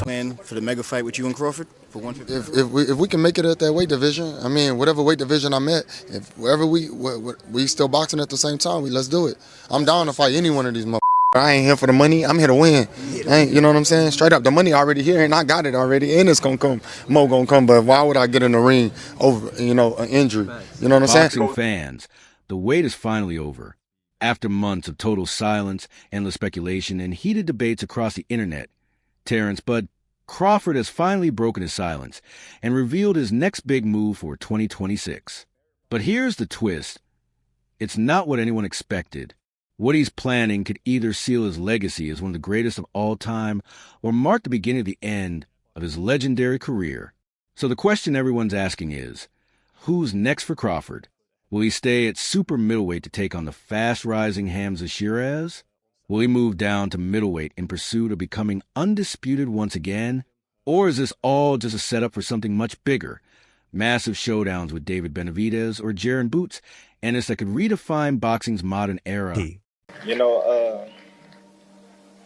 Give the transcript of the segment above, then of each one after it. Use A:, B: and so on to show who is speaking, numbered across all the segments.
A: Plan for the mega fight with you and Crawford for 150.
B: If we can make it at that weight division, I mean, whatever weight division I'm at, if wherever we still boxing at the same time, let's do it. I'm down to fight any one of these motherfuckers. I ain't here for the money. I'm here to win. You know what I'm saying? Straight up, the money already here, and I got it already, and it's gonna come. Mo gonna come, but why would I get in the ring over, an injury? You know what I'm saying?
C: Boxing fans, the wait is finally over. After months of total silence, endless speculation, and heated debates across the internet, Terence "Bud" Crawford has finally broken his silence and revealed his next big move for 2026. But here's the twist. It's not what anyone expected. What he's planning could either seal his legacy as one of the greatest of all time or mark the beginning of the end of his legendary career. So the question everyone's asking is, who's next for Crawford? Will he stay at super middleweight to take on the fast-rising Hamza Shiraz? Will he move down to middleweight in pursuit of becoming undisputed once again? Or is this all just a setup for something much bigger? Massive showdowns with David Benavidez or Jaron Boots, and it's that could redefine boxing's modern era.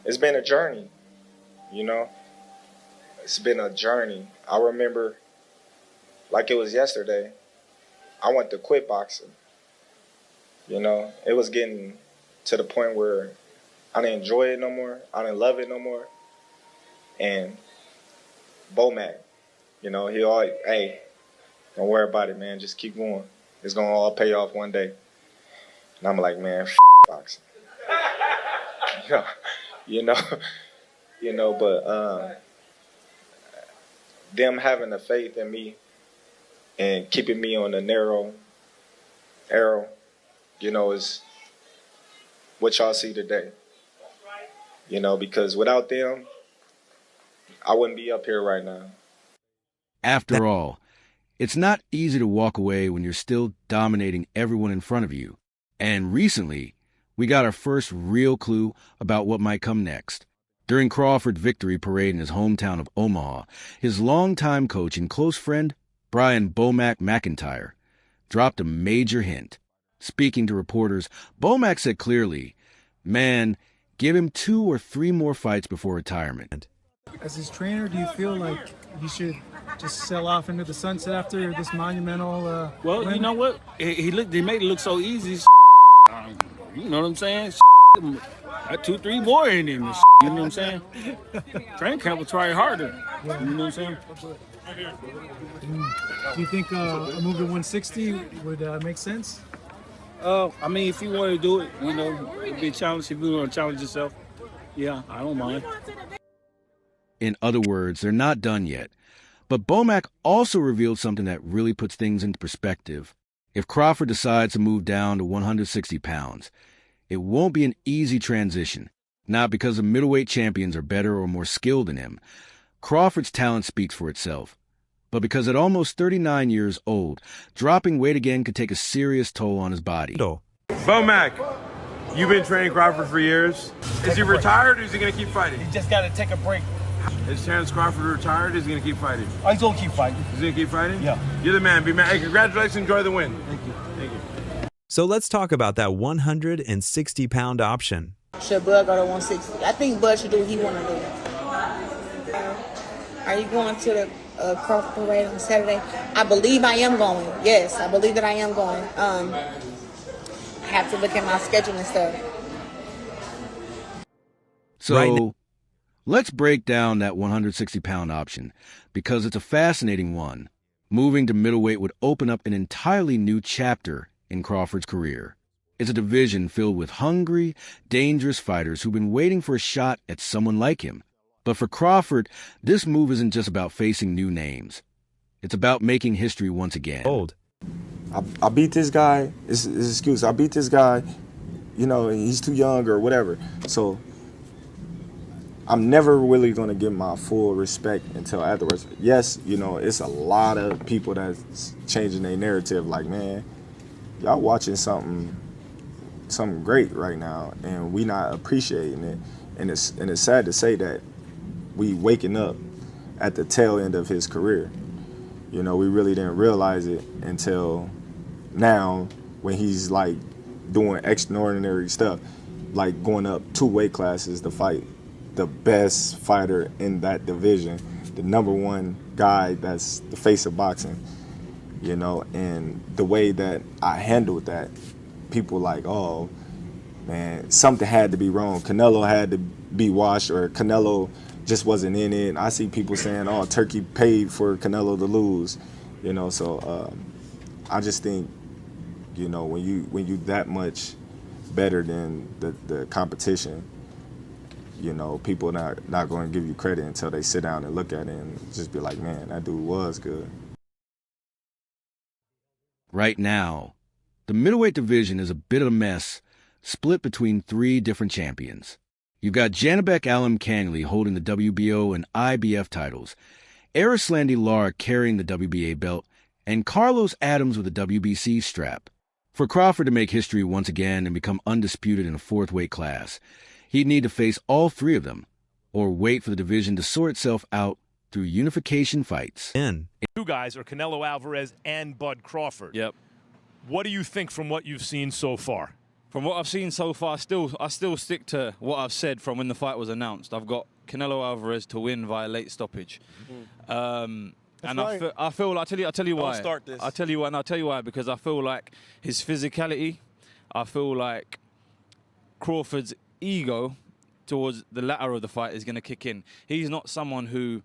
D: It's been a journey, It's been a journey. I remember, like it was yesterday, I went to quit boxing. It was getting to the point where I didn't enjoy it no more. I didn't love it no more. And Bomac, he always, hey, don't worry about it, man. Just keep going. It's going to all pay off one day. And I'm like, man, boxing. But them having the faith in me and keeping me on the narrow arrow, is what y'all see today. Because without them, I wouldn't be up here right now.
C: After all, it's not easy to walk away when you're still dominating everyone in front of you. And recently, we got our first real clue about what might come next. During Crawford's victory parade in his hometown of Omaha, his longtime coach and close friend, Brian Bomac McIntyre, dropped a major hint. Speaking to reporters, Bomac said clearly, man, give him 2 or 3 more fights before retirement.
E: As his trainer, do you feel like he should just sail off into the sunset after this monumental
F: Well,
E: win?
F: you know what? He made it look so easy. You know what I'm saying? Got 2, 3 more in him. You know what I'm saying? Train camp will try harder.
E: Yeah.
F: You know what I'm saying?
E: Do you think a move to 160 would make sense?
F: If you want to do it, it'd be a challenge. If you want to challenge yourself, yeah, I don't mind.
C: In other words, they're not done yet. But Bomac also revealed something that really puts things into perspective. If Crawford decides to move down to 160 pounds, it won't be an easy transition. Not because the middleweight champions are better or more skilled than him. Crawford's talent speaks for itself. But because at almost 39 years old, dropping weight again could take a serious toll on his body.
G: Bomac, you've been training Crawford for years. Is he retired or is he going to keep fighting?
H: He just got to take a break.
G: Is Terence Crawford retired or is he going to keep fighting?
H: Oh, he's going to keep fighting.
G: He's going to keep fighting?
H: Yeah.
G: You're the man. Be man. Hey, congratulations. Enjoy the win.
H: Thank you.
G: Thank you.
I: So let's talk about that 160-pound option.
J: Should Bud go to 160? I think Bud should do what he want to do. Are you going to the Crawford parade on Saturday? I believe I am going. Yes, I believe that I am going. I have to look at my schedule and stuff.
C: So let's break down that 160-pound option because it's a fascinating one. Moving to middleweight would open up an entirely new chapter in Crawford's career. It's a division filled with hungry, dangerous fighters who've been waiting for a shot at someone like him. But for Crawford, this move isn't just about facing new names. It's about making history once again.
D: I beat this guy. It's an excuse. I beat this guy. He's too young or whatever. So I'm never really going to get my full respect until afterwards. Yes, it's a lot of people that's changing their narrative. Like, man, y'all watching something great right now, and we not appreciating it. And it's sad to say that we waking up at the tail end of his career. We really didn't realize it until now when he's like doing extraordinary stuff, like going up 2 weight classes to fight the best fighter in that division, the #1 guy that's the face of boxing, you know, and the way that I handled that, people like, oh, man, something had to be wrong. Canelo had to be washed, or Canelo just wasn't in it. I see people saying, oh, Turkey paid for Canelo to lose, you know, so I just think, you know, when you that much better than the competition, you know, people not going to give you credit until they sit down and look at it and just be like, man, that dude was good.
C: Right now, the middleweight division is a bit of a mess, split between 3 different champions. You've got Janibek Alimkhanuly holding the WBO and IBF titles, Arislandi Lara carrying the WBA belt, and Carlos Adams with the WBC strap. For Crawford to make history once again and become undisputed in a 4th weight class, he'd need to face all 3 of them, or wait for the division to sort itself out through unification fights.
K: Two guys are Canelo Alvarez and Bud Crawford.
L: Yep.
K: What do you think from what you've seen so far?
L: From what I've seen so far, I still stick to what I've said from when the fight was announced. I've got Canelo Alvarez to win via late stoppage. And right. I feel like, I'll tell you why.
K: Don't start this.
L: I'll tell you why, and I'll tell you why, because I feel like his physicality, I feel like Crawford's ego towards the latter of the fight is going to kick in. He's not someone who,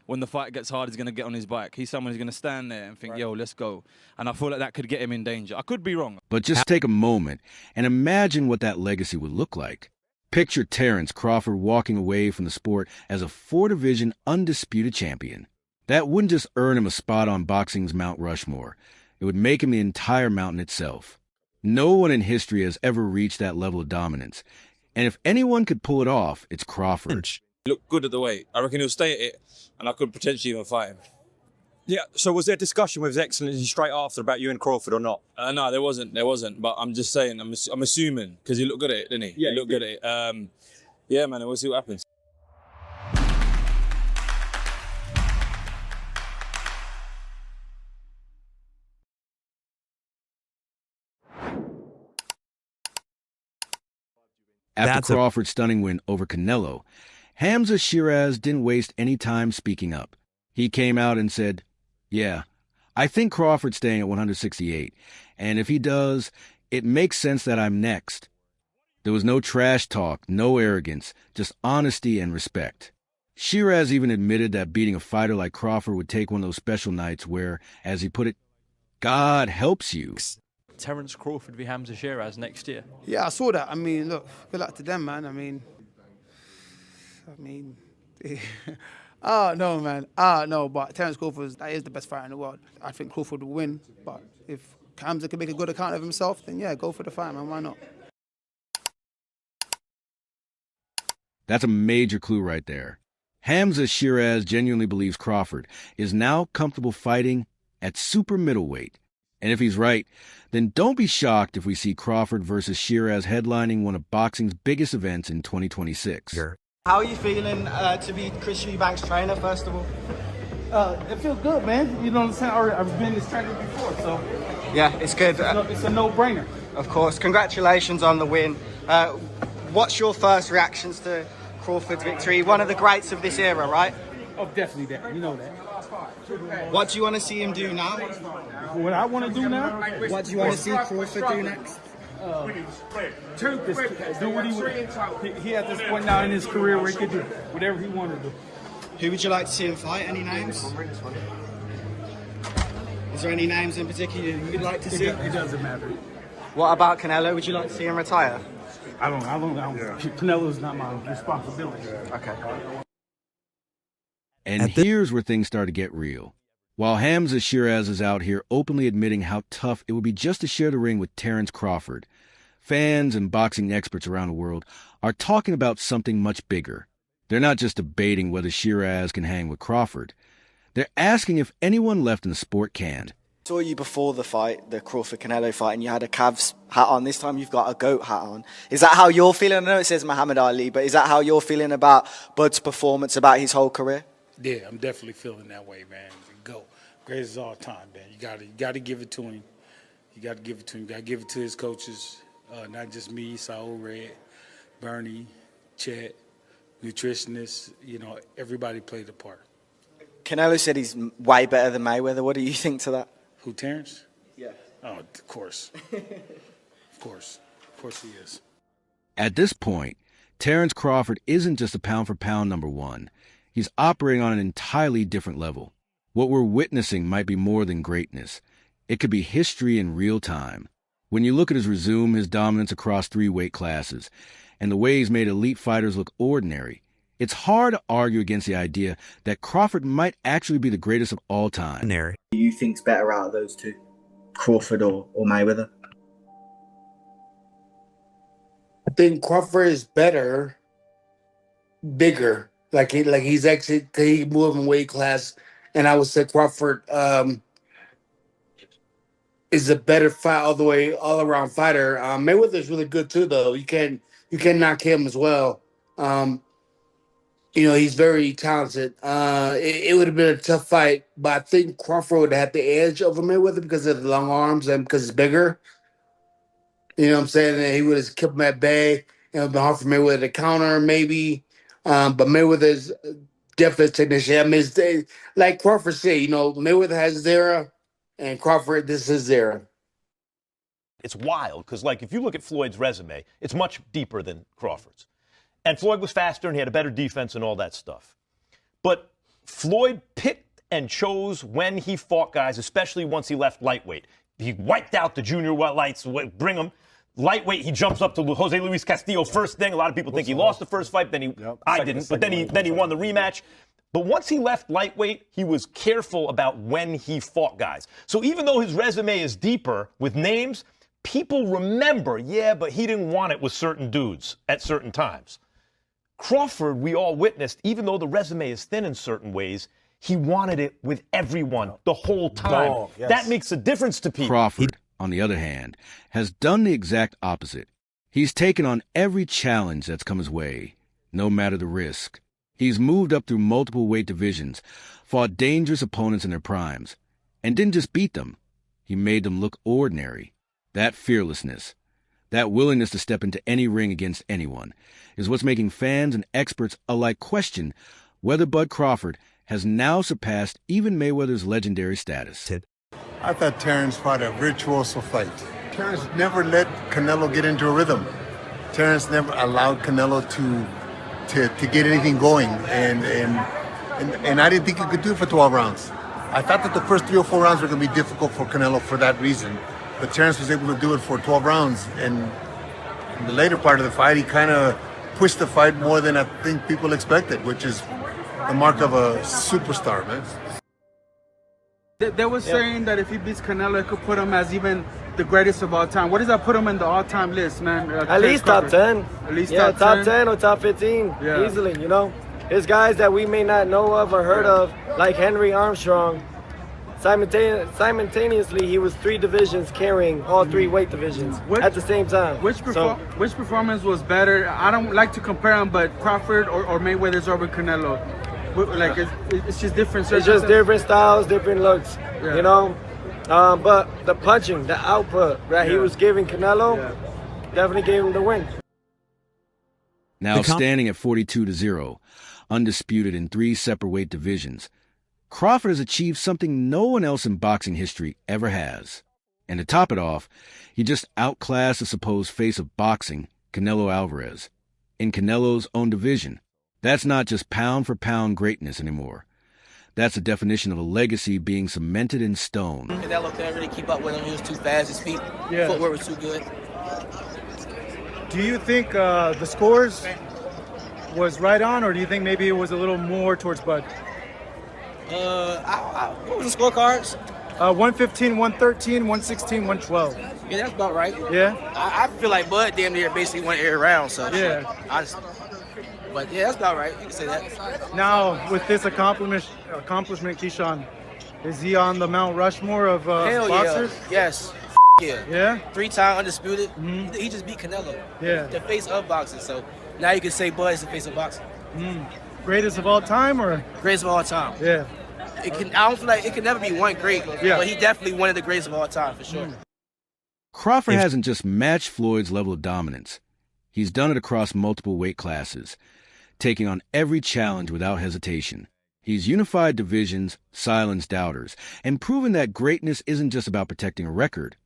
L: when the fight gets hard, is going to get on his bike. He's someone who's going to stand there and think, right, yo, let's go. And I feel like that could get him in danger. I could be wrong.
C: But just take a moment and imagine what that legacy would look like. Picture Terence Crawford walking away from the sport as a 4-division undisputed champion. That wouldn't just earn him a spot on boxing's Mount Rushmore. It would make him the entire mountain itself. No one in history has ever reached that level of dominance. And if anyone could pull it off, it's Crawford.
L: He looked good at the weight. I reckon he'll stay at it, and I could potentially even fight him.
M: Yeah, so was there discussion with His Excellency straight after about you and Crawford or not?
L: No, there wasn't. But I'm just saying, I'm assuming, because he looked good at it, didn't he?
M: Yeah,
L: he looked good at it. Yeah, man, we'll see what happens.
C: After Crawford's stunning win over Canelo, Hamza Shiraz didn't waste any time speaking up. He came out and said, yeah, I think Crawford's staying at 168, and if he does, it makes sense that I'm next. There was no trash talk, no arrogance, just honesty and respect. Shiraz even admitted that beating a fighter like Crawford would take one of those special nights where, as he put it, God helps you.
N: Terence Crawford v Hamza Shiraz next year.
O: Yeah, I saw that. I mean, look, good luck to them, man. I mean, no, man. No, but Terence Crawford, that is the best fighter in the world. I think Crawford will win, but if Hamza can make a good account of himself, then yeah, go for the fight, man. Why not?
C: That's a major clue right there. Hamza Shiraz genuinely believes Crawford is now comfortable fighting at super middleweight. And if he's right, then don't be shocked if we see Crawford versus Shiraz headlining one of boxing's biggest events in 2026.
P: How are you feeling to be Chris Eubank's trainer, first of all?
Q: It feels good, man. You know what I'm saying? I've been this trainer before, so...
P: Yeah, it's good.
Q: It's a no-brainer.
P: Of course. Congratulations on the win. What's your first reactions to Crawford's victory? One of the greats of this era, right?
Q: Oh, definitely that. You know that.
P: What do you want to see him do now?
Q: What I want to do now?
P: What do you want to see Crawford do next?
Q: Do what he at this point now in his career where he could do whatever he wanted to do.
P: Who would you like to see him fight? Any names? Is there any names in particular you'd like to see?
Q: It doesn't matter.
P: What about Canelo? Would you like to see him retire?
Q: I don't. Canelo's not my responsibility.
P: Okay.
C: And here's where things start to get real. While Hamza Shiraz is out here openly admitting how tough it would be just to share the ring with Terence Crawford, fans and boxing experts around the world are talking about something much bigger. They're not just debating whether Shiraz can hang with Crawford. They're asking if anyone left in the sport can.
P: I saw you before the fight, the Crawford-Canelo fight, and you had a Cavs hat on. This time you've got a GOAT hat on. Is that how you're feeling? I know it says Muhammad Ali, but is that how you're feeling about Bud's performance, about his whole career?
Q: Yeah, I'm definitely feeling that way, man. Go. Greatest of all time, man. You got to give it to him. You got to give it to him. You got to give it to his coaches, not just me, Saul Red, Bernie, Chet. nutritionists, everybody played a part.
P: Canelo said he's way better than Mayweather. What do you think to that?
Q: Who, Terence?
P: Yeah.
Q: Oh, of course. Of course. Of course he is.
C: At this point, Terence Crawford isn't just a pound-for-pound number one. He's operating on an entirely different level. What we're witnessing might be more than greatness. It could be history in real time. When you look at his resume, his dominance across 3 weight classes, and the way he's made elite fighters look ordinary, it's hard to argue against the idea that Crawford might actually be the greatest of all time.
P: Who do you think's better out of those two? Crawford or Mayweather?
R: I think Crawford is better, bigger. He's actually he moved in weight class, and I would say Crawford is a better fight all around fighter. Mayweather's really good too, though. You can't knock him as well. He's very talented. It would have been a tough fight, but I think Crawford would have the edge over Mayweather because of the long arms and because he's bigger. You know what I'm saying? And he would have kept him at bay. It would have been hard for Mayweather to counter, maybe. But Mayweather's definitely a technician. I mean, like Crawford said, Mayweather has his era, and Crawford, this is his era.
S: It's wild because, if you look at Floyd's resume, it's much deeper than Crawford's. And Floyd was faster and he had a better defense and all that stuff. But Floyd picked and chose when he fought guys, especially once he left lightweight. He wiped out the junior lights, bring him. Lightweight, he jumps up to Jose Luis Castillo first thing. A lot of people think he lost the first fight, I didn't, but then he won the rematch. But once he left lightweight, he was careful about when he fought guys. So even though his resume is deeper with names, people remember, but he didn't want it with certain dudes at certain times. Crawford, we all witnessed, even though the resume is thin in certain ways, he wanted it with everyone the whole time. Yes. That makes a difference to people.
C: Crawford, on the other hand, has done the exact opposite. He's taken on every challenge that's come his way, no matter the risk. He's moved up through multiple weight divisions, fought dangerous opponents in their primes, and didn't just beat them. He made them look ordinary. That fearlessness, that willingness to step into any ring against anyone, is what's making fans and experts alike question whether Bud Crawford has now surpassed even Mayweather's legendary status.
T: I thought Terence fought a virtuoso fight. Terence never let Canelo get into a rhythm. Terence never allowed Canelo to get anything going, and I didn't think he could do it for 12 rounds. I thought that the first 3 or 4 rounds were going to be difficult for Canelo for that reason, but Terence was able to do it for 12 rounds, and in the later part of the fight, he kind of pushed the fight more than I think people expected, which is the mark of a superstar, man.
E: They were saying that if he beats Canelo, it could put him as even the greatest of all time. What does that put him in the all-time list, man?
U: At least top 10.
E: At least
U: top 10 or top 15, easily, There's guys that we may not know of or heard of, like Henry Armstrong. Simultaneously, he was 3 divisions carrying all 3 weight divisions at the same time.
E: Which performance was better? I don't like to compare them, but Crawford or Mayweather's over Canelo. It's just different.
U: It's just different styles, different looks, But the punching, the output that he was giving Canelo definitely gave him the win.
C: Now standing at 42-0, undisputed in 3 separate weight divisions, Crawford has achieved something no one else in boxing history ever has. And to top it off, he just outclassed the supposed face of boxing, Canelo Alvarez, in Canelo's own division. That's not just pound-for-pound greatness anymore. That's the definition of a legacy being cemented in stone.
V: Canelo couldn't really keep up with him. He was too fast. His footwork was too good.
E: Do you think the scores was right on, or do you think maybe it was a little more towards Bud?
V: What was the scorecards?
E: 115, 113, 116, 112.
V: Yeah, that's about right.
E: Yeah?
V: I feel like Bud damn near basically won every round, so.
E: Yeah.
V: But yeah, that's about right. You can say that.
E: Now, with this accomplishment, Keyshawn, is he on the Mount Rushmore of boxers?
V: Yeah. Yes. Yeah.
E: Yeah?
V: 3-time undisputed. He just beat Canelo.
E: Yeah.
V: The face of boxing. So now you can say Bud is the face of boxing.
E: Greatest of all time, or?
V: Greatest of all time.
E: Yeah.
V: I don't feel like it can never be one great, but he definitely one of the greatest of all time for sure.
C: Crawford hasn't just matched Floyd's level of dominance. He's done it across multiple weight classes, taking on every challenge without hesitation. He's unified divisions, silenced doubters, and proven that greatness isn't just about protecting a record.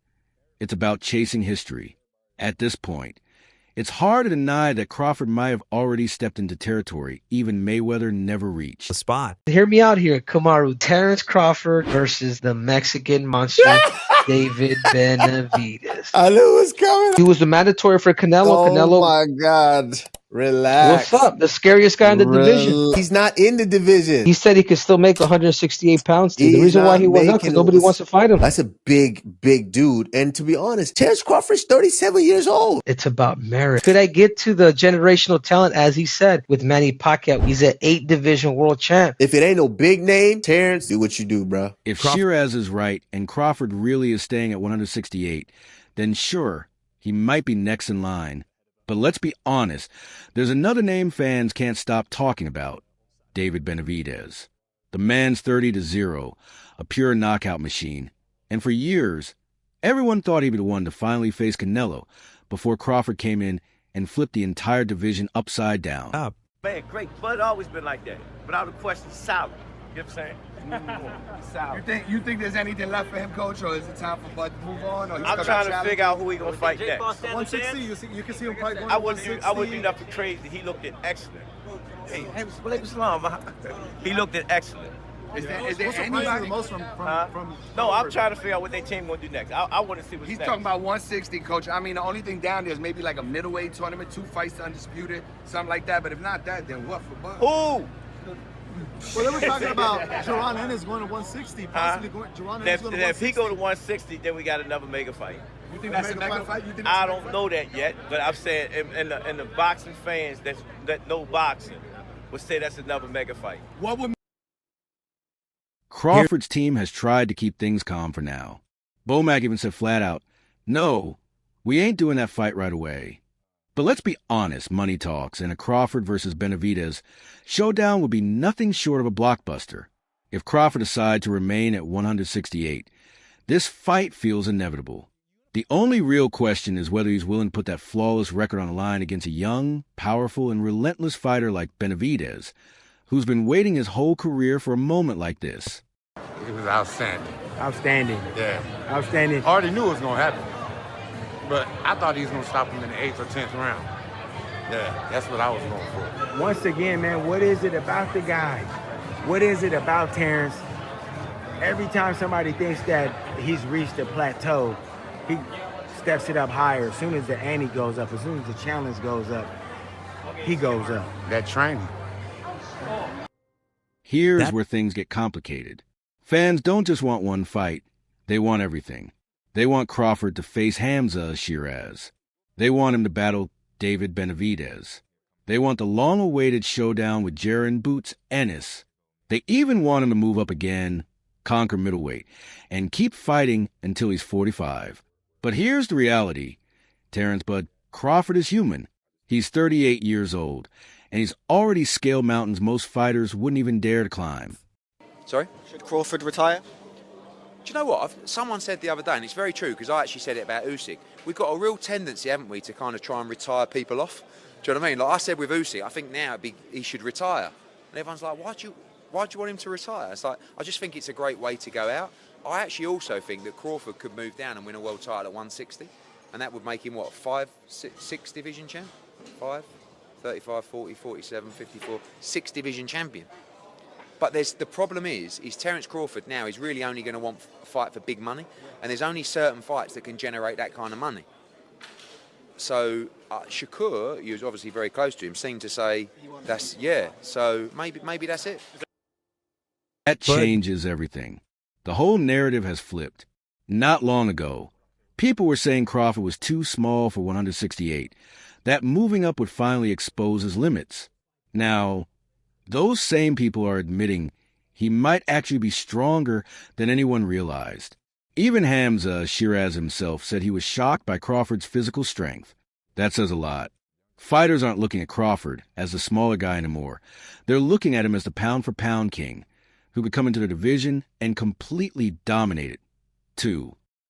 C: It's about chasing history. At this point, it's hard to deny that Crawford might have already stepped into territory even Mayweather never reached.
I: The spot.
A: Hear me out here, Kamaru. Terence Crawford versus the Mexican monster, David Benavidez.
B: I knew it was coming.
A: He was the mandatory for Canelo.
B: Oh
A: Canelo.
B: my God. Relax.
A: What's up? The scariest guy in the division.
B: He's not in the division.
A: He said he could still make 168 pounds. The reason why he won out because nobody wants to fight him.
B: That's a big, big dude. And to be honest, Terence Crawford's 37 years old.
A: It's about merit. Could I get to the generational talent, as he said, with Manny Pacquiao? He's an 8-division world champ.
B: If it ain't no big name, Terence, do what you do, bro.
C: If Shiraz is right and Crawford really is staying at 168, then sure, he might be next in line. But let's be honest, there's another name fans can't stop talking about, David Benavidez. The man's 30-0, a pure knockout machine. And for years, everyone thought he'd be the one to finally face Canelo before Crawford came in and flipped the entire division upside down.
W: Man, great. Bud always been like that. Without a question, solid. You know what I'm saying?
X: You think there's anything left for him, Coach, or is it time for Bud to move on? Or
W: I'm trying to figure out who he gonna fight next.
X: 160, you can see him fight going
W: I wouldn't do nothing crazy. He looked at excellent. Hey, he looked at excellent.
X: Is there anybody the most from
W: No, I'm trying to figure out what their team gonna do next. I want to see what's
X: He's
W: next.
X: talking about 160, Coach. I mean, the only thing down there is maybe like a middleweight tournament, 2 fights to undisputed, something like that. But if not that, then what for Bud?
W: Who?
X: Well, they were talking about Jerron Ennis going to 160, possibly Jerron Ennis going to 160.
W: If he go to 160, then we got another mega fight.
X: You think that's a mega fight?
W: I don't know that yet, but I'm saying in the boxing fans that know boxing would say that's another mega fight.
X: What would
C: Crawford's team has tried to keep things calm for now. Bomac even said flat out, no, we ain't doing that fight right away. But let's be honest, money talks, and a Crawford versus Benavidez showdown would be nothing short of a blockbuster. If Crawford decides to remain at 168, this fight feels inevitable. The only real question is whether he's willing to put that flawless record on the line against a young, powerful, and relentless fighter like Benavidez, who's been waiting his whole career for a moment like this.
Y: It was outstanding.
U: Outstanding.
Y: Yeah.
U: Outstanding.
Y: I already knew it was going to happen. But I thought he was going to stop him in the 8th or 10th round. Yeah, that's what I was going for.
U: Once again, man, what is it about the guy? What is it about Terence? Every time somebody thinks that he's reached a plateau, he steps it up higher. As soon as the ante goes up, as soon as the challenge goes up, he goes up.
Y: That training.
C: Here's where things get complicated. Fans don't just want one fight. They want everything. They want Crawford to face Hamza Shiraz. They want him to battle David Benavidez. They want the long-awaited showdown with Jaron Boots Ennis. They even want him to move up again, conquer middleweight, and keep fighting until he's 45. But here's the reality. Terence Bud Crawford is human. He's 38 years old, and he's already scaled mountains most fighters wouldn't even dare to climb.
P: Sorry? Should Crawford retire?
Z: Do you know what? Someone said the other day, and it's very true, because I actually said it about Usyk. We've got a real tendency, haven't we, to kind of try and retire people off. Do you know what I mean? Like I said with Usyk, I think now he should retire. And everyone's like, why do you want him to retire? It's like, I just think it's a great way to go out. I actually also think that Crawford could move down and win a world title at 160. And that would make him, what, 6 division champ? 5? 35, 40, 47, 54, 6 division champion. But the problem is Terence Crawford now is really only going to want a fight for big money, and there's only certain fights that can generate that kind of money. So Shakur, he was obviously very close to him, seemed to say, so maybe that's it.
C: That changes everything. The whole narrative has flipped. Not long ago, people were saying Crawford was too small for 168, that moving up would finally expose his limits. Now, those same people are admitting he might actually be stronger than anyone realized. Even Hamza Shiraz himself said he was shocked by Crawford's physical strength. That says a lot. Fighters aren't looking at Crawford as the smaller guy anymore. They're looking at him as the pound-for-pound king, who could come into the division and completely dominate it, too.